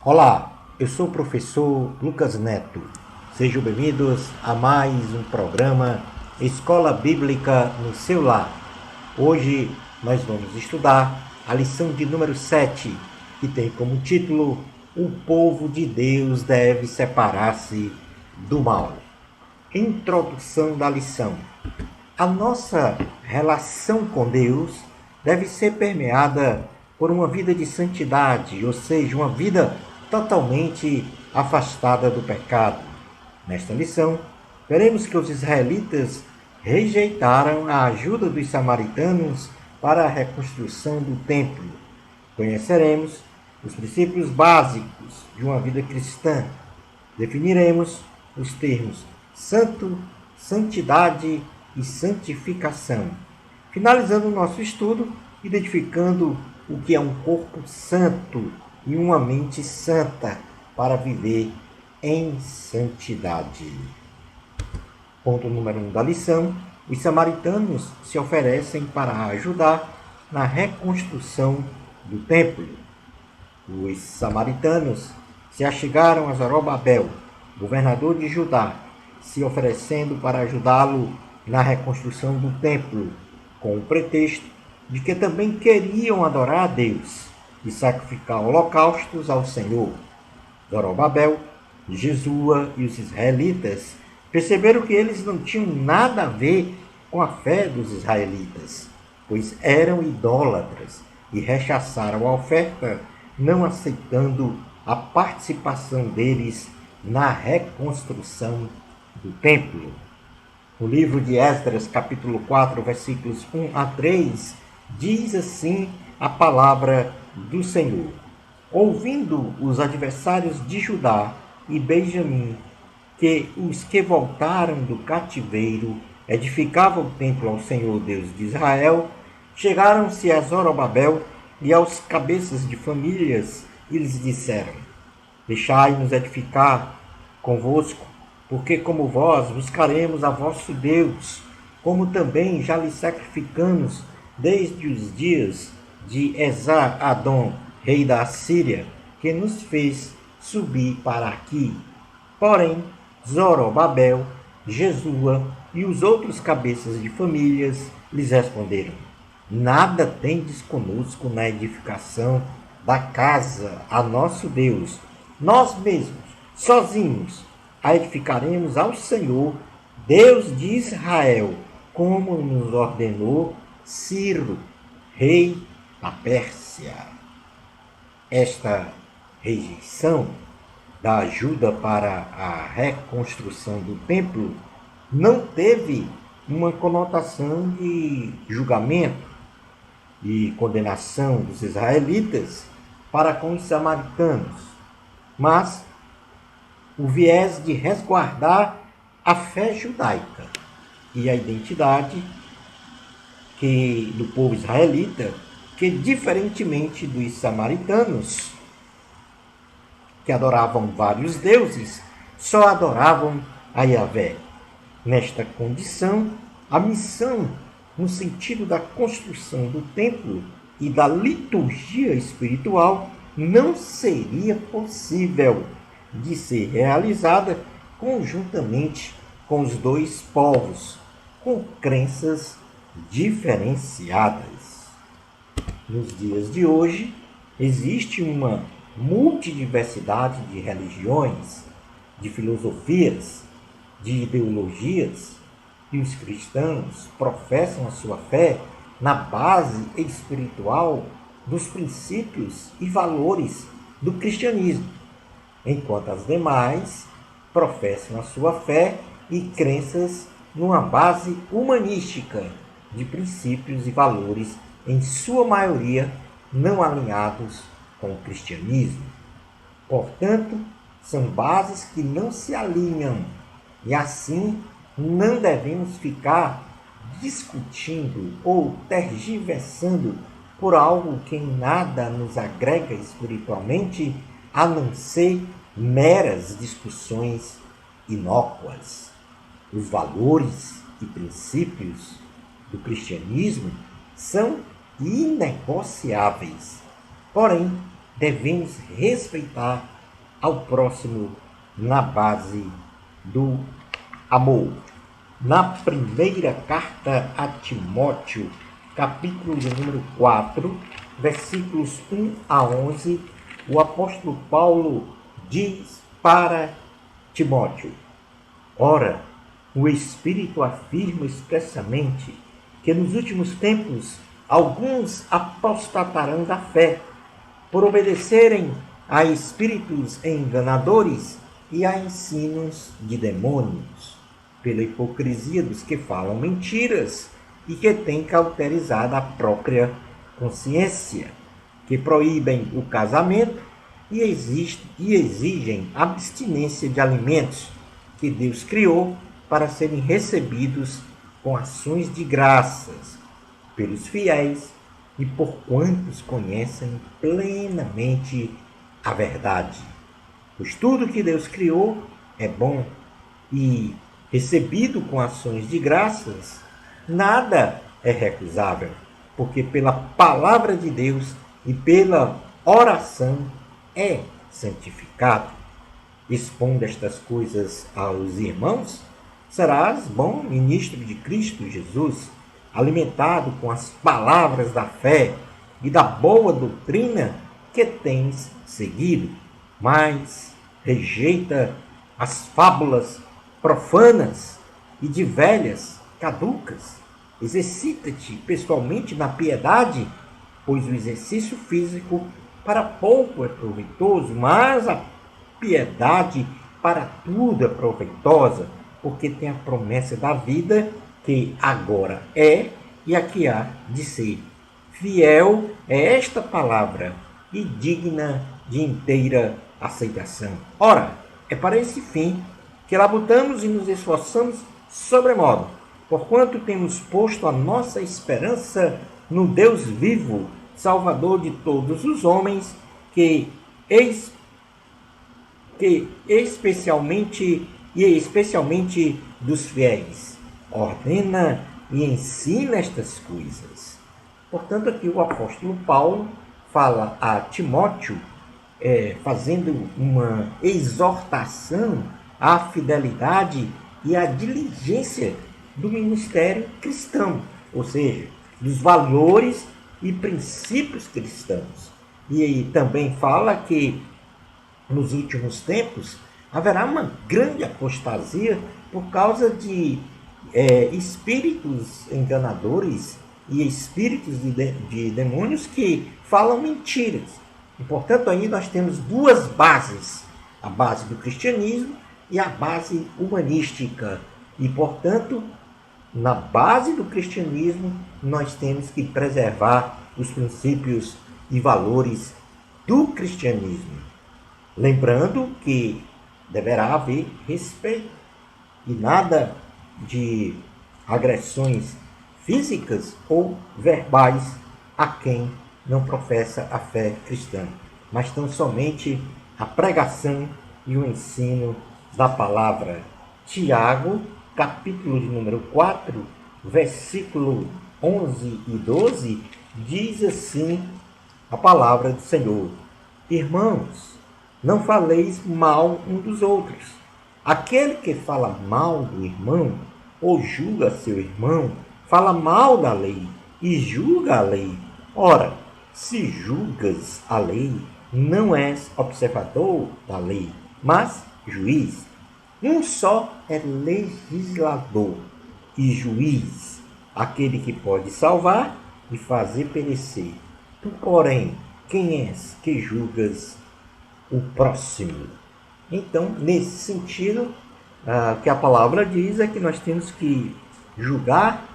Olá, eu sou o professor Lucas Neto. Sejam bem-vindos a mais um programa Escola Bíblica no seu lar. Hoje nós vamos estudar a lição de número 7, que tem como título O povo de Deus deve separar-se do mal. Introdução da lição. A nossa relação com Deus deve ser permeada por uma vida de santidade, ou seja, uma vida totalmente afastada do pecado. Nesta lição, veremos que os israelitas rejeitaram a ajuda dos samaritanos para a reconstrução do templo. Conheceremos os princípios básicos de uma vida cristã. Definiremos os termos santo, santidade e santificação. Finalizando o nosso estudo, identificando o que é um corpo santo e uma mente santa para viver em santidade. Ponto número 1 da lição: os samaritanos se oferecem para ajudar na reconstrução do templo. Os samaritanos se achegaram a Zorobabel, governador de Judá, se oferecendo para ajudá-lo na reconstrução do templo, com o pretexto de que também queriam adorar a Deus e sacrificar holocaustos ao Senhor. Zorobabel, Jesua e os israelitas perceberam que eles não tinham nada a ver com a fé dos israelitas, pois eram idólatras e rechaçaram a oferta, não aceitando a participação deles na reconstrução do templo. O livro de Esdras, capítulo 4, versículos 1 a 3, diz assim a palavra do Senhor: ouvindo os adversários de Judá e Benjamim que os que voltaram do cativeiro edificavam o templo ao Senhor Deus de Israel, chegaram-se a Zorobabel e aos cabeças de famílias e lhes disseram: deixai-nos edificar convosco, porque como vós buscaremos a vosso Deus, como também já lhe sacrificamos desde os dias de Esar-Adom, rei da Assíria, que nos fez subir para aqui. Porém, Zorobabel, Jesua e os outros cabeças de famílias lhes responderam: nada tendes conosco na edificação da casa a nosso Deus. Nós mesmos, sozinhos, a edificaremos ao Senhor, Deus de Israel, como nos ordenou Ciro, rei da Pérsia. Esta rejeição da ajuda para a reconstrução do templo não teve uma conotação de julgamento e condenação dos israelitas para com os samaritanos, mas o viés de resguardar a fé judaica e a identidade do povo israelita, que, diferentemente dos samaritanos, que adoravam vários deuses, só adoravam a Yahvé. Nesta condição, a missão, no sentido da construção do templo e da liturgia espiritual, não seria possível de ser realizada conjuntamente com os dois povos, com crenças diferenciadas. Nos dias de hoje, existe uma multidiversidade de religiões, de filosofias, de ideologias, e os cristãos professam a sua fé na base espiritual dos princípios e valores do cristianismo, enquanto as demais professam a sua fé e crenças numa base humanística de princípios e valores, em sua maioria não alinhados com o cristianismo. Portanto, são bases que não se alinham e assim não devemos ficar discutindo ou tergiversando por algo que em nada nos agrega espiritualmente, a não ser meras discussões inócuas. Os valores e princípios do cristianismo são inegociáveis. Porém, devemos respeitar ao próximo na base do amor. Na primeira carta a Timóteo, capítulo de número 4, versículos 1 a 11, o apóstolo Paulo diz para Timóteo: ora, o Espírito afirma expressamente que nos últimos tempos alguns apostatarão da fé, por obedecerem a espíritos enganadores e a ensinos de demônios, pela hipocrisia dos que falam mentiras e que têm cauterizado a própria consciência, que proíbem o casamento e exigem abstinência de alimentos que Deus criou para serem recebidos com ações de graças pelos fiéis e por quantos conhecem plenamente a verdade. Pois tudo que Deus criou é bom e, recebido com ações de graças, nada é recusável, porque pela palavra de Deus e pela oração é santificado. Expondo estas coisas aos irmãos, serás bom ministro de Cristo Jesus, alimentado com as palavras da fé e da boa doutrina que tens seguido, mas rejeita as fábulas profanas e de velhas caducas. Exercita-te pessoalmente na piedade, pois o exercício físico para pouco é proveitoso, mas a piedade para tudo é proveitosa, porque tem a promessa da vida que agora é e a que há de ser. Fiel é esta palavra e digna de inteira aceitação. Ora, é para esse fim que labutamos e nos esforçamos sobremodo, porquanto temos posto a nossa esperança no Deus vivo, Salvador de todos os homens, que especialmente dos fiéis, ordena e ensina estas coisas. Portanto, aqui o apóstolo Paulo fala a Timóteo, fazendo uma exortação à fidelidade e à diligência do ministério cristão, ou seja, dos valores e princípios cristãos. E aí também fala que nos últimos tempos haverá uma grande apostasia por causa de espíritos enganadores e espíritos de demônios que falam mentiras. E, portanto, aí nós temos duas bases, a base do cristianismo e a base humanística. E, portanto, na base do cristianismo, nós temos que preservar os princípios e valores do cristianismo. Lembrando que deverá haver respeito e nada de agressões físicas ou verbais a quem não professa a fé cristã, mas tão somente a pregação e o ensino da palavra. Tiago, capítulo de número 4, versículo 11 e 12, diz assim a palavra do Senhor: irmãos, não faleis mal um dos outros. Aquele que fala mal do irmão ou julga seu irmão, fala mal da lei e julga a lei. Ora, se julgas a lei, não és observador da lei, mas juiz. Um só é legislador e juiz, aquele que pode salvar e fazer perecer. Tu, porém, quem és que julgas o próximo? Então, nesse sentido, que a palavra diz é que nós temos que julgar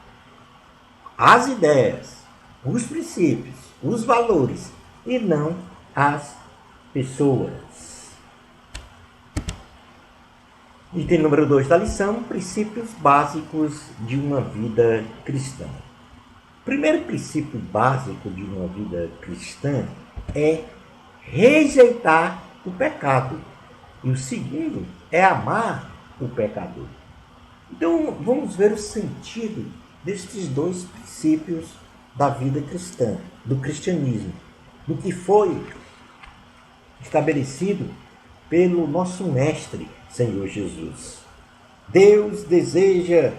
as ideias, os princípios, os valores e não as pessoas. Item número 2 da lição: princípios básicos de uma vida cristã. O primeiro princípio básico de uma vida cristã é rejeitar o pecado. E o segundo é amar o pecador. Então, vamos ver o sentido destes dois princípios da vida cristã, do cristianismo, do que foi estabelecido pelo nosso Mestre, Senhor Jesus. Deus deseja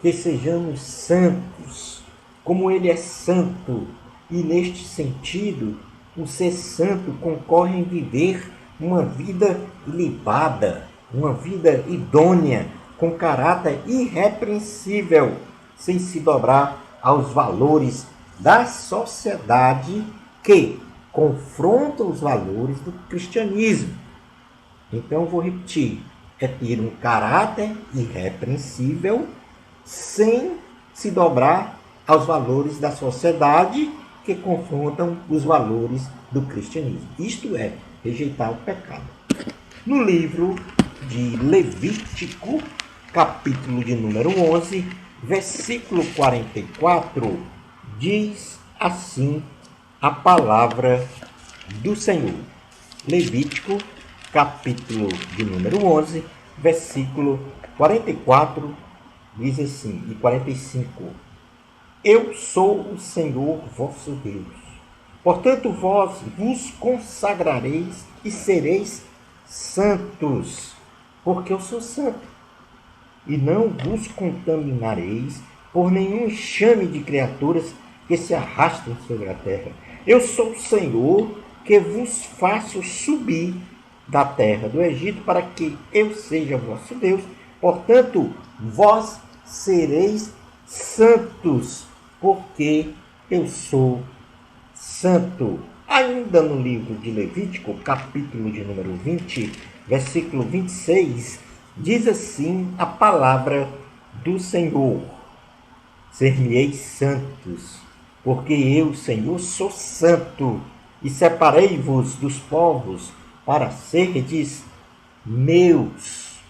que sejamos santos, como Ele é santo, e neste sentido, o ser santo concorre em viver uma vida ilibada, uma vida idônea, com caráter irrepreensível, sem se dobrar aos valores da sociedade que confrontam os valores do cristianismo. Então, vou repetir, é ter um caráter irrepreensível sem se dobrar aos valores da sociedade que confrontam os valores do cristianismo. Isto é, rejeitar o pecado. No livro de Levítico, capítulo de número 11, versículo 44, diz assim a palavra do Senhor. Levítico, capítulo de número 11, versículo 44, diz assim, e 45. Eu sou o Senhor vosso Deus. Portanto, vós vos consagrareis e sereis santos, porque eu sou santo. E não vos contaminareis por nenhum enxame de criaturas que se arrastam sobre a terra. Eu sou o Senhor que vos faço subir da terra do Egito para que eu seja vosso Deus. Portanto, vós sereis santos, porque eu sou santo. Ainda no livro de Levítico, capítulo de número 20, versículo 26, diz assim a palavra do Senhor: ser-me-eis santos, porque eu, Senhor, sou santo, e separei-vos dos povos para serdes meus.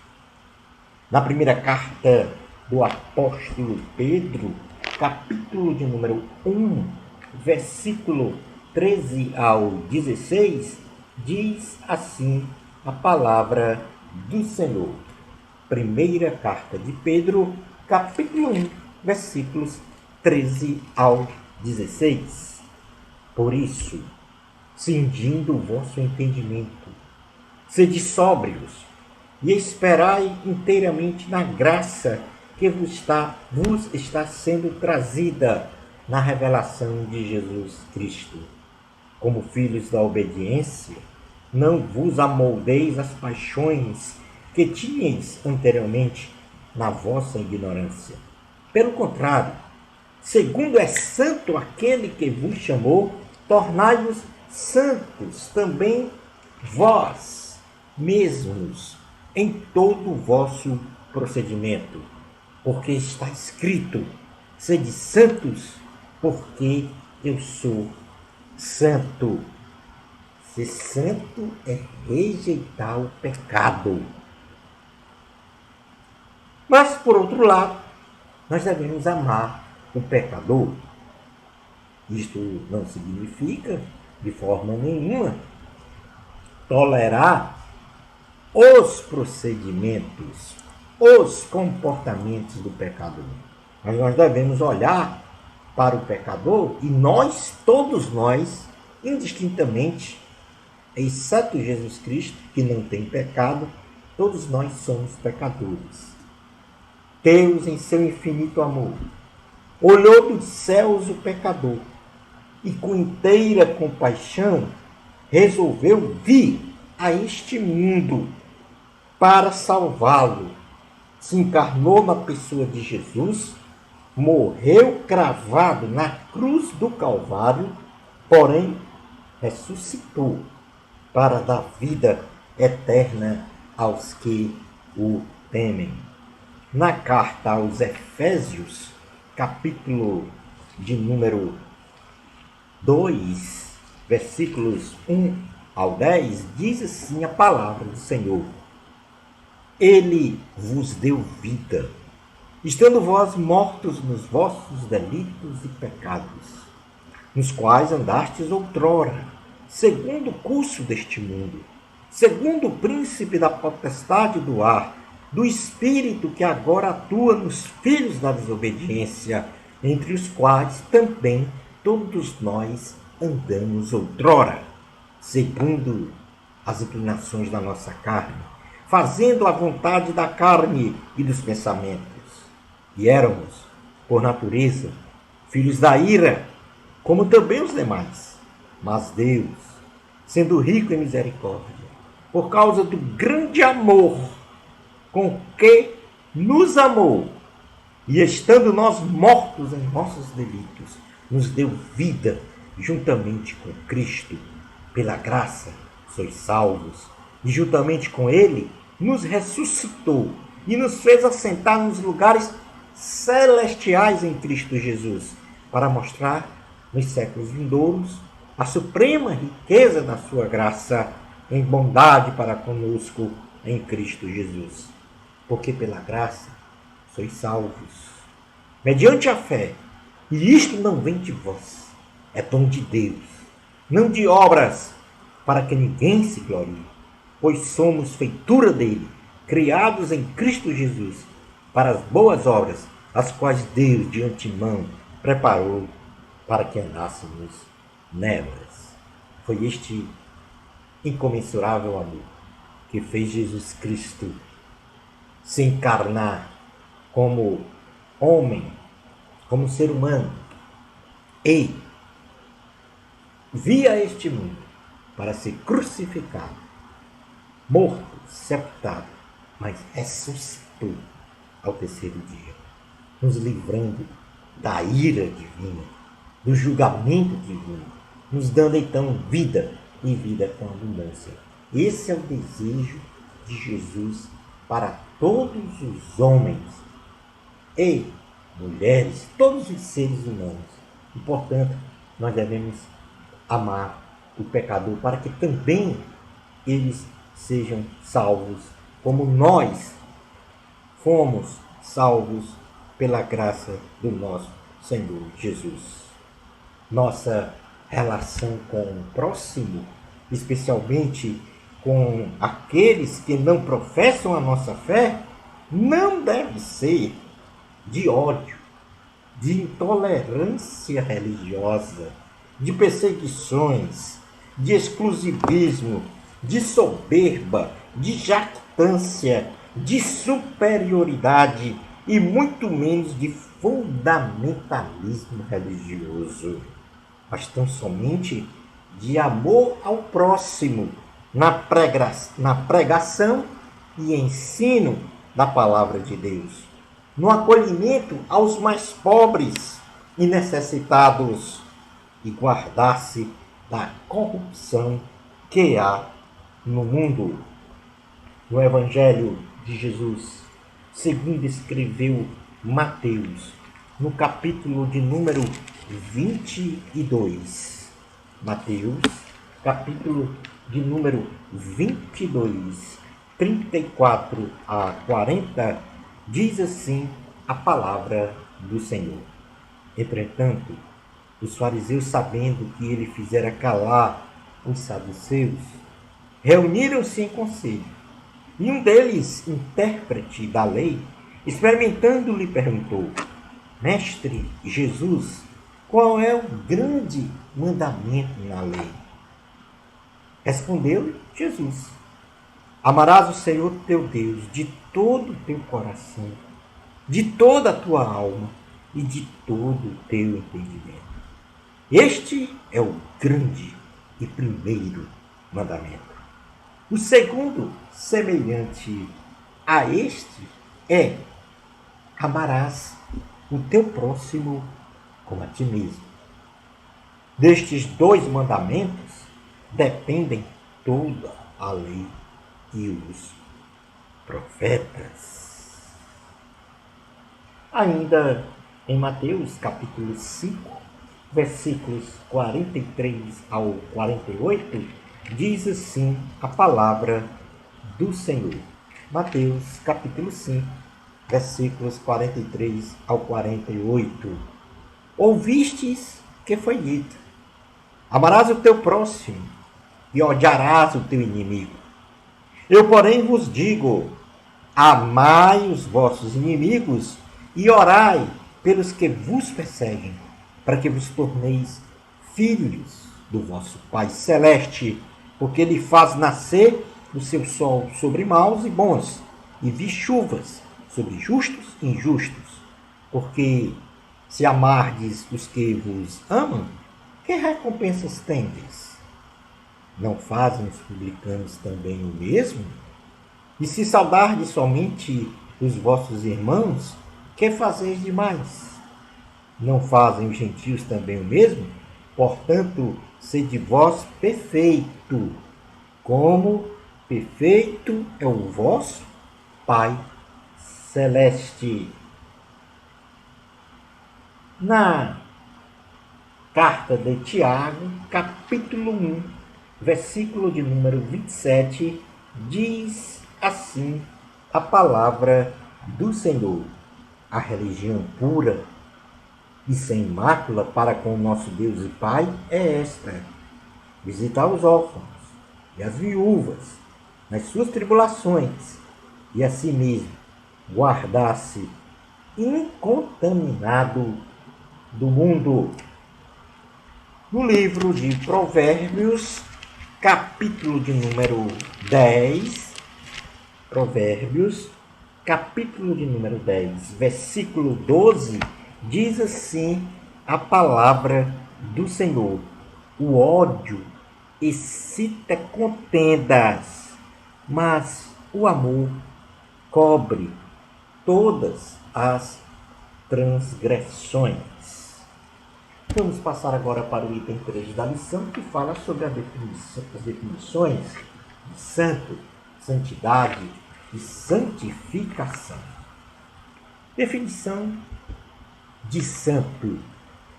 Na primeira carta do apóstolo Pedro, capítulo de número 1, versículo 13 ao 16, diz assim a palavra do Senhor. Primeira carta de Pedro, capítulo 1, versículos 13 ao 16. Por isso, cingindo o vosso entendimento, sede sóbrios e esperai inteiramente na graça que vos está sendo trazida na revelação de Jesus Cristo. Como filhos da obediência, não vos amoldeis às paixões que tinhais anteriormente na vossa ignorância. Pelo contrário, segundo é santo aquele que vos chamou, tornai-vos santos também vós mesmos em todo o vosso procedimento, porque está escrito: sede santos, porque eu sou santo. Ser santo é rejeitar o pecado. Mas, por outro lado, nós devemos amar o pecador. Isto não significa, de forma nenhuma, tolerar os procedimentos, os comportamentos do pecador. Mas nós devemos olhar para o pecador e nós, todos nós, indistintamente, exceto Jesus Cristo, que não tem pecado, todos nós somos pecadores. Deus, em seu infinito amor, olhou dos céus o pecador e, com inteira compaixão, resolveu vir a este mundo para salvá-lo. Se encarnou na pessoa de Jesus, morreu cravado na cruz do Calvário, porém ressuscitou para dar vida eterna aos que o temem. Na carta aos Efésios, capítulo de número 2, versículos 1 ao 10, diz assim a palavra do Senhor: Ele vos deu vida, estando vós mortos nos vossos delitos e pecados, nos quais andastes outrora, segundo o curso deste mundo, segundo o príncipe da potestade do ar, do espírito que agora atua nos filhos da desobediência, entre os quais também todos nós andamos outrora, segundo as inclinações da nossa carne, fazendo a vontade da carne e dos pensamentos. E éramos, por natureza, filhos da ira, como também os demais. Mas Deus, sendo rico em misericórdia, por causa do grande amor com que nos amou, e estando nós mortos em nossos delitos, nos deu vida juntamente com Cristo. Pela graça sois salvos, e juntamente com Ele nos ressuscitou e nos fez assentar nos lugares celestiais em Cristo Jesus, para mostrar nos séculos vindouros a suprema riqueza da sua graça em bondade para conosco em Cristo Jesus. Porque pela graça sois salvos, mediante a fé, e isto não vem de vós, é dom de Deus, não de obras, para que ninguém se glorie, pois somos feitura dele, criados em Cristo Jesus, para as boas obras, as quais Deus de antemão preparou para que andássemos nelas. Foi este incomensurável amor que fez Jesus Cristo se encarnar como homem, como ser humano, e vir a este mundo para ser crucificado, morto, sepultado, mas ressuscitou ao terceiro dia, nos livrando da ira divina, do julgamento divino, nos dando então vida e vida com abundância. Esse é o desejo de Jesus para todos os homens e mulheres, todos os seres humanos. E, portanto, nós devemos amar o pecador para que também eles sejam salvos, como nós fomos salvos pela graça do nosso Senhor Jesus. Nossa relação com o próximo, especialmente com aqueles que não professam a nossa fé, não deve ser de ódio, de intolerância religiosa, de perseguições, de exclusivismo, de soberba, de jactância, de superioridade e muito menos de fundamentalismo religioso, mas tão somente de amor ao próximo na pregação e ensino da palavra de Deus, no acolhimento aos mais pobres e necessitados, e guardar-se da corrupção que há no mundo. No Evangelho de Jesus, segundo escreveu Mateus, no capítulo de número 22. Mateus, capítulo de número 22, 34 a 40, diz assim a palavra do Senhor. Entretanto, os fariseus, sabendo que ele fizera calar os saduceus, reuniram-se em conselho. E um deles, intérprete da lei, experimentando-lhe, perguntou: Mestre Jesus, qual é o grande mandamento na lei? Respondeu-lhe Jesus: Amarás o Senhor teu Deus de todo o teu coração, de toda a tua alma e de todo o teu entendimento. Este é o grande e primeiro mandamento. O segundo, semelhante a este, é: amarás o teu próximo como a ti mesmo. Destes dois mandamentos dependem toda a lei e os profetas. Ainda em Mateus capítulo 5, versículos 43 ao 48, diz assim a palavra do Senhor. Mateus capítulo 5, versículos 43 ao 48. Ouvistes que foi dito: amarás o teu próximo e odiarás o teu inimigo. Eu, porém, vos digo: amai os vossos inimigos e orai pelos que vos perseguem, para que vos torneis filhos do vosso Pai Celeste, porque ele faz nascer o seu sol sobre maus e bons, e vi chuvas sobre justos e injustos. Porque se amardes os que vos amam, que recompensas tendes? Não fazem os publicanos também o mesmo? E se saudardes somente os vossos irmãos, que fazeis demais? Não fazem os gentios também o mesmo? Portanto, sede vós perfeito, como perfeito é o vosso Pai Celeste. Na carta de Tiago, capítulo 1, versículo de número 27, diz assim a palavra do Senhor: a religião pura e sem mácula para com o nosso Deus e Pai é esta: visitar os órfãos e as viúvas nas suas tribulações, e a si mesmo guardar-se incontaminado do mundo. No livro de Provérbios, capítulo de número 10, Provérbios, capítulo de número 10, versículo 12, diz assim a palavra do Senhor: o ódio excita contendas, mas o amor cobre todas as transgressões. Vamos passar agora para o item 3 da lição, que fala sobre as definições de santo, santidade e santificação. Definição de santo.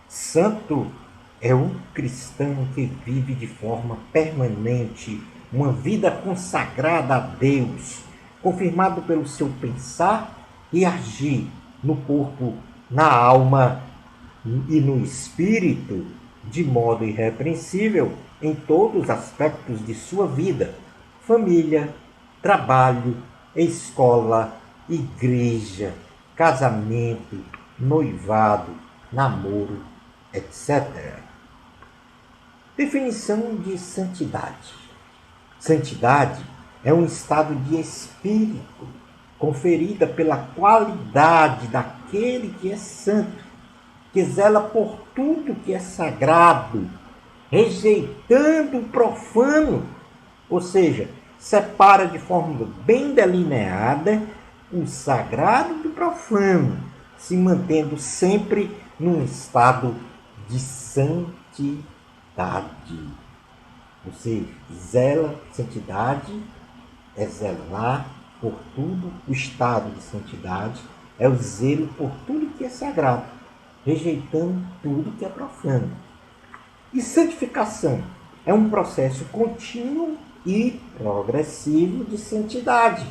Santo é um cristão que vive de forma permanente uma vida consagrada a Deus, confirmado pelo seu pensar e agir no corpo, na alma e no espírito, de modo irrepreensível em todos os aspectos de sua vida: família, trabalho, escola, igreja, casamento, noivado, namoro, etc. Definição de santidade. Santidade é um estado de espírito conferida pela qualidade daquele que é santo, que zela por tudo que é sagrado, rejeitando o profano, ou seja, separa de forma bem delineada o sagrado do profano, se mantendo sempre num estado de santidade. Você zela, santidade é zelar por tudo, o estado de santidade é o zelo por tudo que é sagrado, rejeitando tudo que é profano. E santificação é um processo contínuo e progressivo de santidade,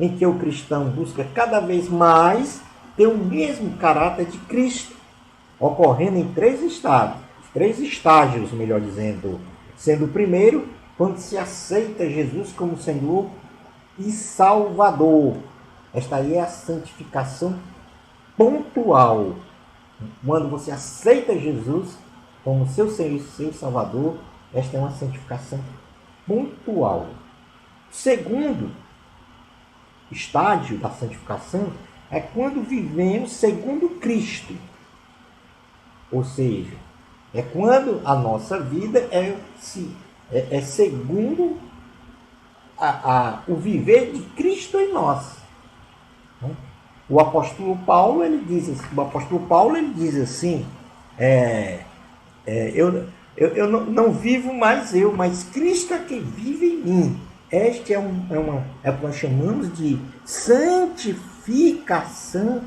em que o cristão busca cada vez mais ter o mesmo caráter de Cristo, ocorrendo em três estágios, melhor dizendo, sendo o primeiro quando se aceita Jesus como Senhor e Salvador. Esta aí é a santificação pontual. Quando você aceita Jesus como seu Senhor e seu Salvador, esta é uma santificação pontual. Segundo estágio da santificação é quando vivemos segundo Cristo. Ou seja, é quando a nossa vida é segundo o viver de Cristo em nós. O apóstolo Paulo ele diz assim: eu não vivo mais eu, mas Cristo é quem vive em mim. Esta é o que nós chamamos de santificação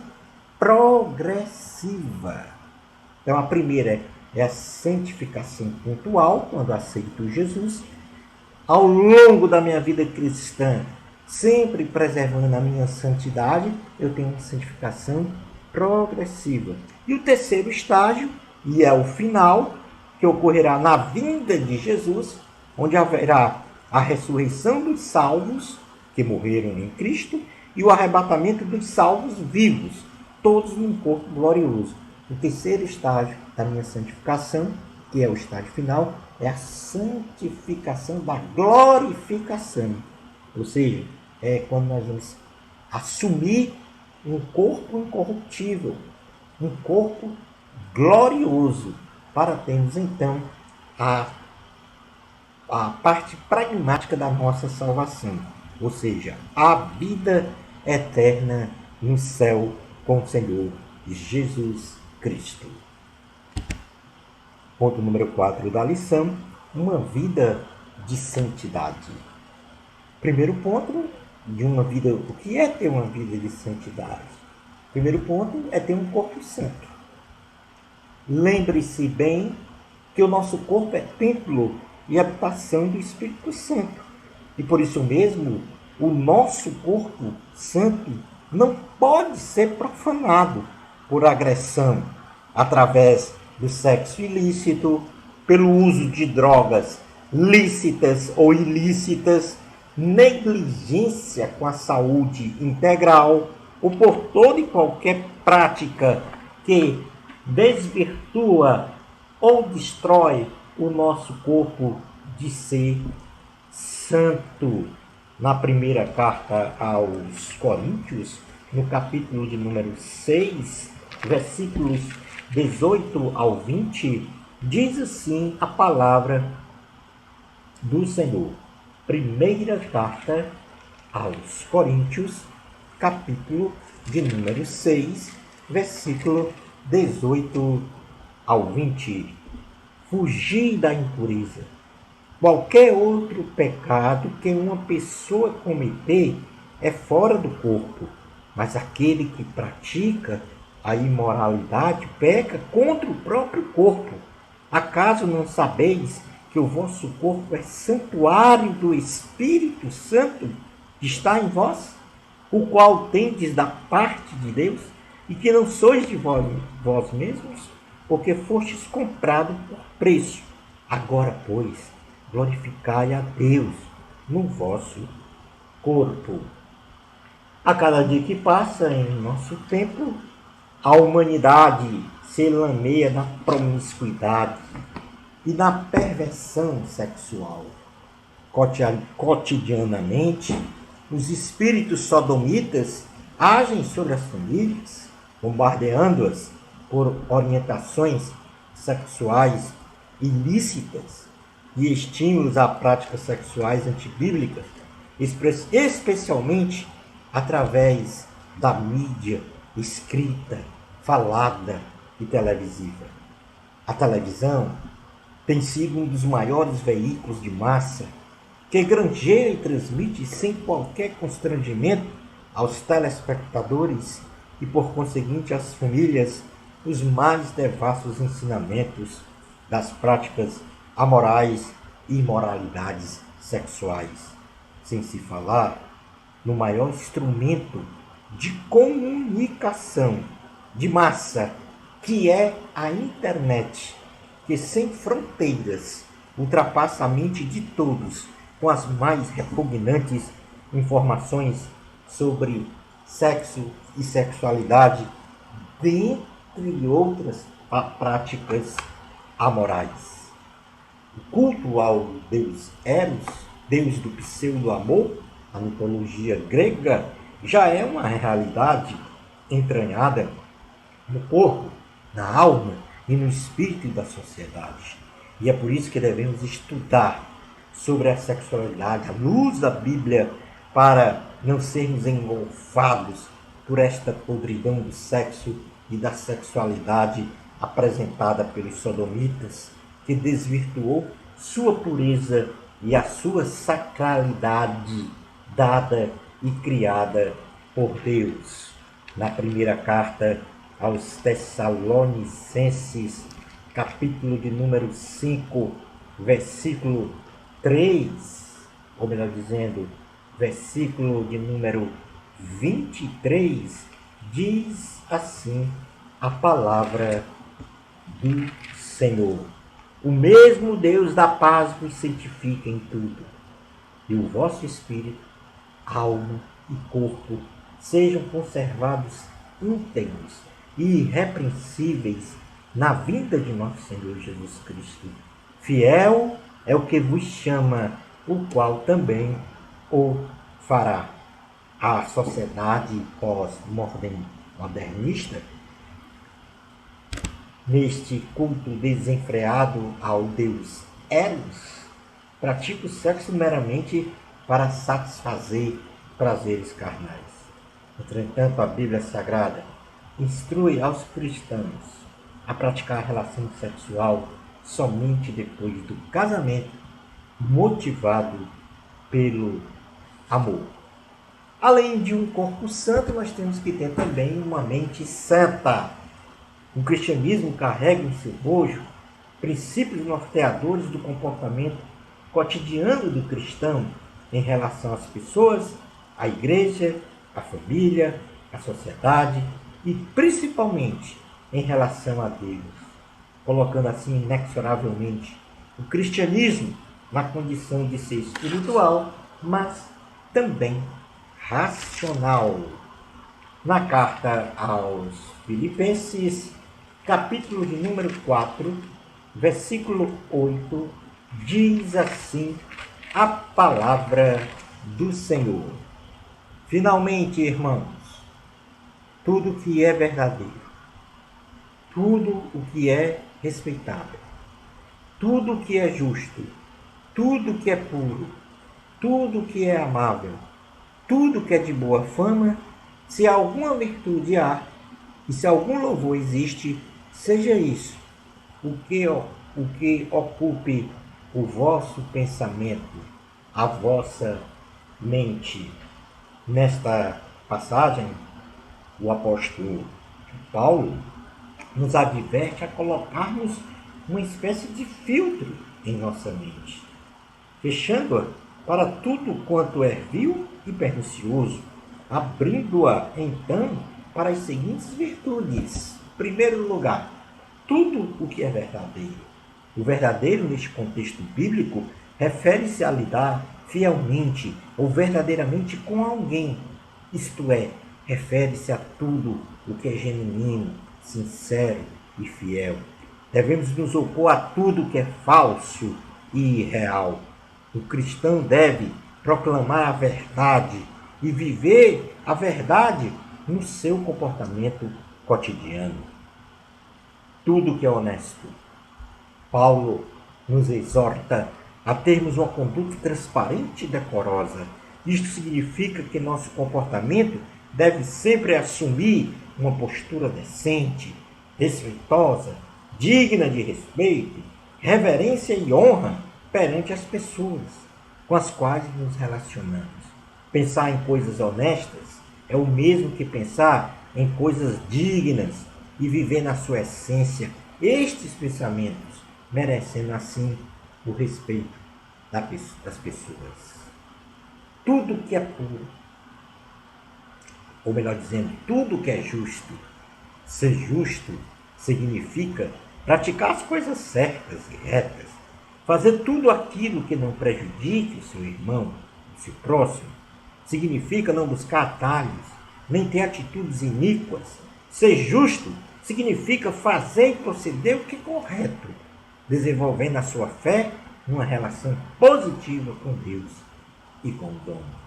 progressiva. Então, a primeira é a santificação pontual, quando aceito Jesus. Ao longo da minha vida cristã, sempre preservando a minha santidade, eu tenho uma santificação progressiva. E o terceiro estágio, e é o final, que ocorrerá na vinda de Jesus, onde haverá a ressurreição dos salvos que morreram em Cristo e o arrebatamento dos salvos vivos, todos num corpo glorioso. O terceiro estágio da minha santificação, que é o estágio final, é a santificação da glorificação. Ou seja, é quando nós vamos assumir um corpo incorruptível, um corpo glorioso, para termos então a, a parte pragmática da nossa salvação, ou seja, a vida eterna no céu com o Senhor Jesus Cristo. Ponto número 4 da lição: uma vida de santidade. Primeiro ponto de uma vida, o que é ter uma vida de santidade? Primeiro ponto é ter um corpo santo. Lembre-se bem que o nosso corpo é templo e habitação do Espírito Santo. E por isso mesmo, o nosso corpo santo não pode ser profanado por agressão através do sexo ilícito, pelo uso de drogas lícitas ou ilícitas, negligência com a saúde integral ou por toda e qualquer prática que desvirtua ou destrói o nosso corpo de ser santo. Na primeira carta aos Coríntios, no capítulo de número 6, versículos 18 ao 20, diz assim a palavra do Senhor. Primeira carta aos Coríntios, capítulo de número 6, versículo 18 ao 20. Fugir da impureza. Qualquer outro pecado que uma pessoa cometer é fora do corpo, mas aquele que pratica a imoralidade peca contra o próprio corpo. Acaso não sabeis que o vosso corpo é santuário do Espírito Santo que está em vós, o qual tendes da parte de Deus, e que não sois de vós mesmos, porque fostes comprado por preço. Agora, pois, glorificai a Deus no vosso corpo. A cada dia que passa em nosso tempo, a humanidade se lameia na promiscuidade e na perversão sexual. Cotidianamente, os espíritos sodomitas agem sobre as famílias, bombardeando-as por orientações sexuais ilícitas e estímulos a práticas sexuais antibíblicas, especialmente através da mídia escrita, falada e televisiva. A televisão tem sido um dos maiores veículos de massa que granjeia e transmite sem qualquer constrangimento aos telespectadores e, por conseguinte, às famílias, os mais devassos ensinamentos das práticas amorais e imoralidades sexuais, sem se falar no maior instrumento de comunicação de massa, que é a internet, que sem fronteiras ultrapassa a mente de todos com as mais repugnantes informações sobre sexo e sexualidade, dentre outras práticas amorais. O culto ao deus Eros, deus do pseudo-amor, a mitologia grega, já é uma realidade entranhada no corpo, na alma e no espírito da sociedade. E é por isso que devemos estudar sobre a sexualidade à luz da Bíblia, para não sermos engolfados por esta podridão do sexo e da sexualidade apresentada pelos sodomitas, que desvirtuou sua pureza e a sua sacralidade dada e criada por Deus. Na primeira carta aos Tessalonicenses, capítulo de número 5, versículo 3, ou melhor dizendo, versículo de número 23, diz assim a palavra do Senhor: o mesmo Deus da paz vos santifica em tudo, e o vosso espírito, alma e corpo sejam conservados íntegros e irrepreensíveis na vinda de nosso Senhor Jesus Cristo. Fiel é o que vos chama, o qual também o fará. A sociedade pós-modernista, neste culto desenfreado ao deus Eros, pratica o sexo meramente para satisfazer prazeres carnais. Entretanto, a Bíblia Sagrada instrui aos cristãos a praticar a relação sexual somente depois do casamento, motivado pelo amor. Além de um corpo santo, nós temos que ter também uma mente santa. O cristianismo carrega em seu bojo princípios norteadores do comportamento cotidiano do cristão em relação às pessoas, à igreja, à família, à sociedade e principalmente em relação a Deus, colocando assim inexoravelmente o cristianismo na condição de ser espiritual, mas também racional. Na carta aos Filipenses, capítulo de número 4, versículo 8, diz assim a palavra do Senhor. Finalmente, irmãos, tudo que é verdadeiro, tudo o que é respeitável, tudo o que é justo, tudo o que é puro, tudo o que é amável, tudo que é de boa fama, se alguma virtude há e se algum louvor existe, seja isso o que ocupe o vosso pensamento, a vossa mente. Nesta passagem, o apóstolo Paulo nos adverte a colocarmos uma espécie de filtro em nossa mente, fechando-a para tudo quanto é vil e pernicioso, abrindo-a então para as seguintes virtudes. Em primeiro lugar, tudo o que é verdadeiro. O verdadeiro, neste contexto bíblico, refere-se a lidar fielmente ou verdadeiramente com alguém. Isto é, refere-se a tudo o que é genuíno, sincero e fiel. Devemos nos opor a tudo que é falso e irreal. O cristão deve proclamar a verdade e viver a verdade no seu comportamento cotidiano. Tudo que é honesto. Paulo nos exorta a termos uma conduta transparente e decorosa. Isto significa que nosso comportamento deve sempre assumir uma postura decente, respeitosa, digna de respeito, reverência e honra perante as pessoas com as quais nos relacionamos. Pensar em coisas honestas é o mesmo que pensar em coisas dignas e viver na sua essência estes pensamentos, merecendo assim o respeito das pessoas. Tudo que é puro, ou melhor dizendo, tudo que é justo. Ser justo significa praticar as coisas certas e retas, fazer tudo aquilo que não prejudique o seu irmão, o seu próximo. Significa não buscar atalhos, nem ter atitudes iníquas. Ser justo significa fazer e proceder o que é correto, desenvolvendo a sua fé numa relação positiva com Deus e com o dom.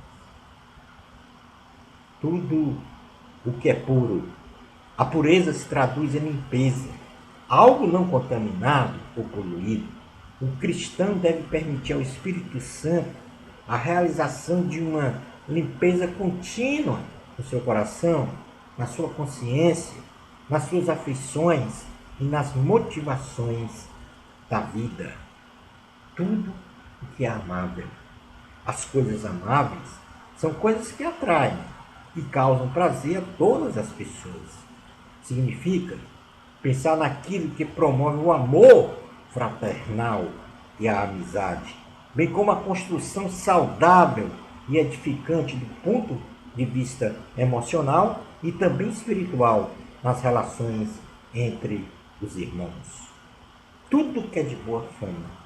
Tudo o que é puro. A pureza se traduz em limpeza, algo não contaminado ou poluído. O cristão deve permitir ao Espírito Santo a realização de uma limpeza contínua no seu coração, na sua consciência, nas suas afeições e nas motivações da vida. Tudo o que é amável. As coisas amáveis são coisas que atraem e causam prazer a todas as pessoas. Significa pensar naquilo que promove o amor fraternal e a amizade, bem como a construção saudável e edificante do ponto de vista emocional e também espiritual nas relações entre os irmãos. Tudo que é de boa fama.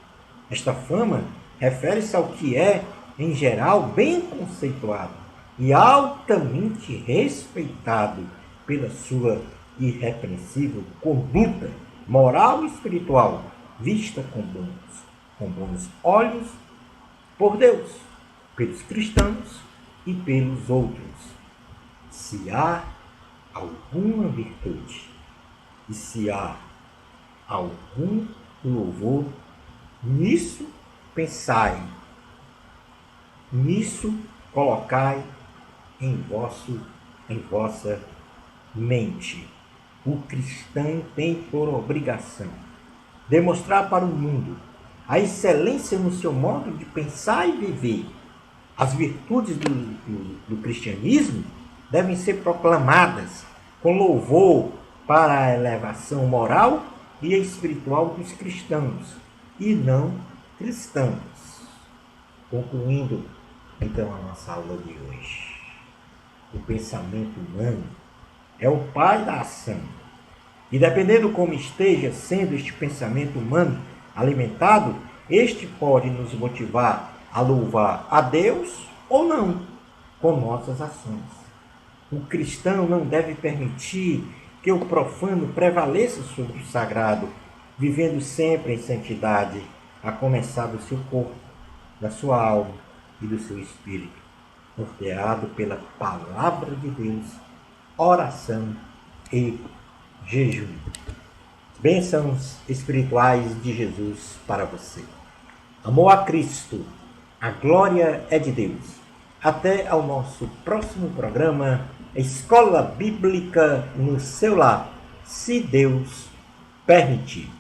Esta fama refere-se ao que é, em geral, bem conceituado e altamente respeitado pela sua irrepreensível conduta moral e espiritual, vista com bons olhos por Deus, pelos cristãos e pelos outros. Se há alguma virtude e se há algum louvor, nisso pensai, nisso colocai em vossa mente. O cristão tem por obrigação demonstrar para o mundo a excelência no seu modo de pensar e viver. As virtudes do cristianismo devem ser proclamadas com louvor para a elevação moral e espiritual dos cristãos e não cristãos. Concluindo, então, a nossa aula de hoje. O pensamento humano é o pai da ação. E dependendo como esteja sendo este pensamento humano alimentado, este pode nos motivar a louvar a Deus ou não, com nossas ações. O cristão não deve permitir que o profano prevaleça sobre o sagrado, vivendo sempre em santidade, a começar do seu corpo, da sua alma e do seu espírito, norteado pela palavra de Deus, oração e jejum. Bênçãos espirituais de Jesus para você. Amor a Cristo, a glória é de Deus. Até ao nosso próximo programa, Escola Bíblica no seu lar, se Deus permitir.